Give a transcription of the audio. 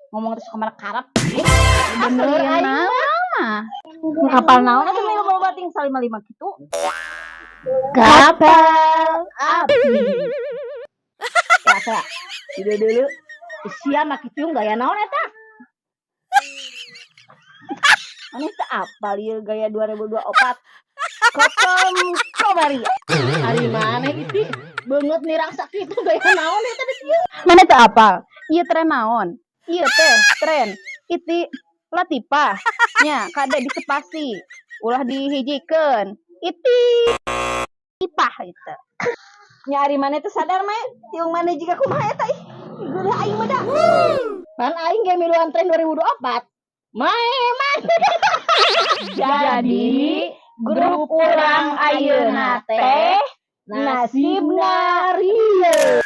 ngomong terus kemana karep. Bener aing mah. Kapal naon atuh mil bawa ting 5 gitu. Kapal api. Rasa dulu sia mah kitu gaya naon eta? Aneh teh apal ieu gaya 2024. Kokom Komari. Ari maneh iti beungeut nirangsa kitu gaya naon eta di dieu. Mana teh apal? Ieu tren naon? Ieu teh tren iti Latifah nya kade disepasi ulah dihijikeun iti tipah itu nya ari maneh teh sadar mah tiung maneh jiga kumaha eta ih geuleuh aing mah da Pan aing ge miluan tren 2024. Maeman. jadi grup urang ayeuna teh nasibna rieu